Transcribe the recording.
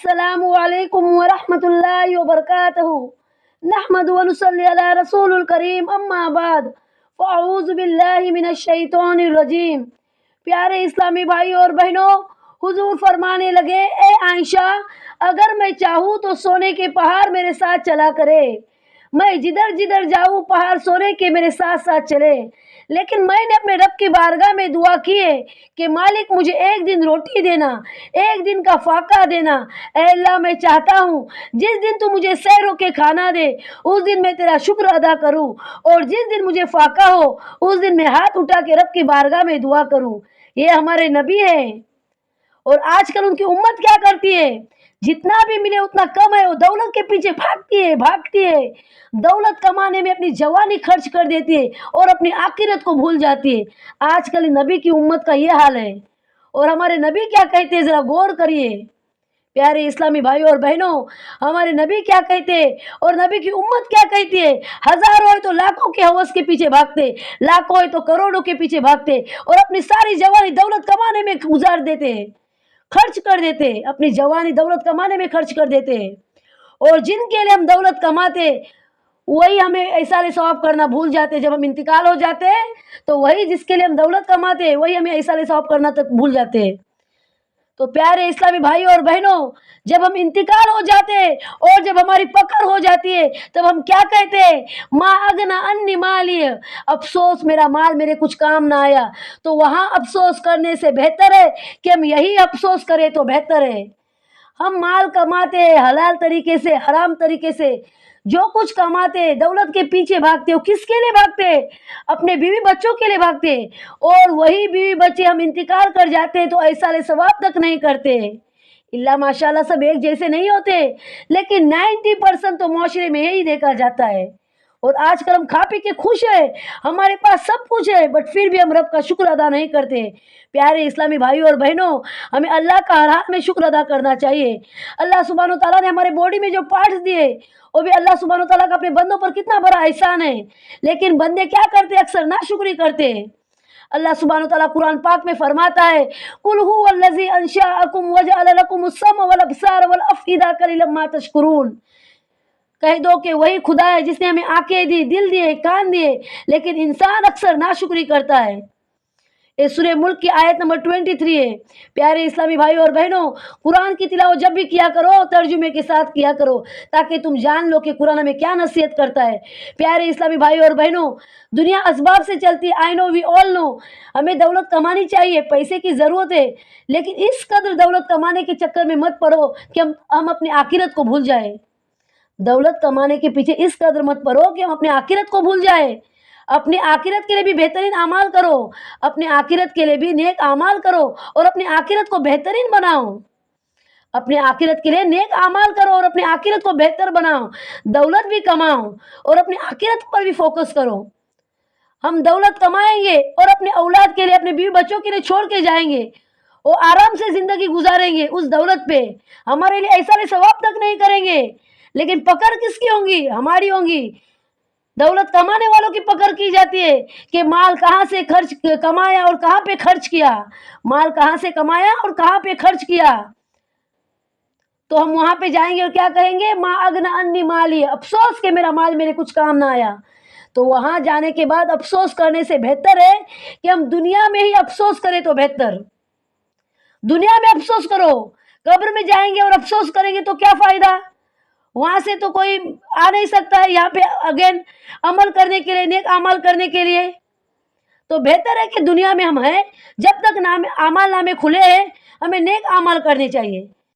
السلام علیکم ورحمۃ اللہ وبرکاتہ نحمد ونصلی علی رسول الکریم اما بعد فاعوذ باللہ من الشیطان الرجیم۔ پیارے اسلامی بھائی اور بہنوں، حضور فرمانے لگے، اے عائشہ، اگر میں چاہوں تو سونے کے پہاڑ میرے ساتھ چلا کرے، میں جدھر جدھر جاؤں پہاڑ سونے کے میرے ساتھ ساتھ چلے، لیکن میں نے اپنے رب کی بارگاہ میں دعا کی ہے کہ مالک مجھے ایک دن روٹی دینا، ایک دن کا فاقہ دینا۔ اے اللہ، میں چاہتا ہوں جس دن تو مجھے سیر ہو کے کھانا دے اس دن میں تیرا شکر ادا کروں، اور جس دن مجھے فاقہ ہو اس دن میں ہاتھ اٹھا کے رب کی بارگاہ میں دعا کروں۔ یہ ہمارے نبی ہیں۔ اور آج کل ان کی امت کیا کرتی ہے؟ جتنا بھی ملے اتنا کم ہے، وہ دولت کے پیچھے بھاگتی ہے، دولت کمانے میں اپنی جوانی خرچ کر دیتی ہے اور اپنی آخرت کو بھول جاتی ہے۔ آج کل نبی کی امت کا یہ حال ہے۔ اور ہمارے نبی کیا کہتے ہیں، ذرا غور کریے پیارے اسلامی بھائی اور بہنوں، ہمارے نبی کیا کہتے ہیں اور نبی کی امت کیا کہتی ہے۔ ہزاروں ہے تو لاکھوں کے ہوس کے پیچھے بھاگتے، لاکھوں ہے تو کروڑوں کے پیچھے بھاگتے اور اپنی ساری جوانی دولت کمانے میں گزار دیتے ہیں، خرچ کر دیتے، اپنی جوانی دولت کمانے میں خرچ کر دیتے ہیں۔ اور جن کے لیے ہم دولت کماتے وہی ہمیں ایصال ثواب کرنا بھول جاتے۔ جب ہم انتقال ہو جاتے تو وہی جس کے لیے ہم دولت کماتے وہی ہمیں ایصال ثواب کرنا تک بھول جاتے ہیں۔ تو پیارے اسلامی بھائی اور بہنوں، جب ہم انتقال ہو جاتے اور جب ہماری پکڑ ہو جاتی ہے تب ہم کیا کہتے ہیں؟ ما اغنا انی مالی، افسوس میرا مال میرے کچھ کام نہ آیا۔ تو وہاں افسوس کرنے سے بہتر ہے کہ ہم یہی افسوس کریں تو بہتر ہے۔ ہم مال کماتے حلال طریقے سے، حرام طریقے سے، جو کچھ کماتے دولت کے پیچھے بھاگتے، وہ کس کے لیے بھاگتے؟ اپنے بیوی بچوں کے لیے بھاگتے، اور وہی بیوی بچے ہم انتقال کر جاتے تو ایصال ثواب تک نہیں کرتے۔ اللہ ماشاءاللہ سب ایک جیسے نہیں ہوتے، لیکن 90% تو معاشرے میں یہی دیکھا جاتا ہے۔ اور آج کل ہم کھا پی کے خوش ہیں، ہمارے پاس سب کچھ ہے، بٹ پھر بھی ہم رب کا شکر ادا نہیں کرتے۔ پیارے اسلامی بھائی اور بہنوں، ہمیں اللہ کا ہر حال میں شکر ادا کرنا چاہیے۔ اللہ سبحانہ و تعالیٰ نے ہمارے باڈی میں جو پارٹس دیے وہ بھی اللہ سبحانہ و تعالیٰ کا اپنے بندوں پر کتنا بڑا احسان ہے، لیکن بندے کیا کرتے؟ اکثر ناشکری کرتے ہیں۔ اللہ سبحانہ و تعالیٰ قرآن پاک میں فرماتا ہے، قل هو الذی انشأکم وجعل لکم السمع والابصار والافئدہ قلیلا ما تشکرون۔ کہہ دو کہ وہی خدا ہے جس نے ہمیں آنکھیں دی، دل دیے، کان دیے، لیکن انسان اکثر ناشکری کرتا ہے۔ یہ سورہ ملک کی آیت نمبر 23 ہے۔ پیارے اسلامی بھائی اور بہنوں، قرآن کی تلاوت جب بھی کیا کرو ترجمے کے ساتھ کیا کرو، تاکہ تم جان لو کہ قرآن ہمیں کیا نصیحت کرتا ہے۔ پیارے اسلامی بھائی اور بہنوں، دنیا اسباب سے چلتی، آئی نو، وی آل نو، ہمیں دولت کمانی چاہیے، پیسے کی ضرورت ہے، لیکن اس قدر دولت کمانے کے چکر میں مت پڑو کہ ہم اپنی آخرت کو بھول جائیں۔ دولت کمانے کے پیچھے اس قدر مت پڑو کہ ہم اپنے آخرت کو بھول جائیں۔ اپنے آخرت کے لیے بھی بہترین اعمال کرو، اپنے آخرت کے لیے بھی نیک اعمال کرو اور اپنے آخرت کو بہترین بناؤ۔ اپنے آخرت کے لیے نیک اعمال کرو اور اپنے آخرت کو بہتر بناؤ۔ دولت بھی کماؤ اور اپنے آخرت پر بھی فوکس کرو۔ ہم دولت کمائیں گے اور اپنے اولاد کے لیے، اپنے بیوی بچوں کے لیے چھوڑ کے جائیں گے، وہ آرام سے زندگی گزاریں گے اس دولت پہ، ہمارے لیے ایسا ثواب تک نہیں کریں گے، لیکن پکڑ کس کی ہوں گی؟ ہماری ہوں گی۔ دولت کمانے والوں کی پکڑ کی جاتی ہے کہ مال کہاں سے کمایا اور کہاں پہ خرچ کیا، مال کہاں سے کمایا اور کہاں پہ خرچ کیا۔ تو ہم وہاں پہ جائیں گے اور کیا کہیں گے؟ ما اغنا انی مالی، افسوس کہ میرا مال میرے کچھ کام نہ آیا۔ تو وہاں جانے کے بعد افسوس کرنے سے بہتر ہے کہ ہم دنیا میں ہی افسوس کریں تو بہتر۔ دنیا میں افسوس کرو، قبر میں جائیں گے اور افسوس کریں گے تو کیا فائدہ؟ وہاں سے تو کوئی آ نہیں سکتا ہے یہاں پہ اگین عمل کرنے کے لیے، نیک اعمال کرنے کے لیے۔ تو بہتر ہے کہ دنیا میں ہم ہیں، جب تک اعمال نامے کھلے ہیں ہمیں نیک اعمال کرنے چاہیے۔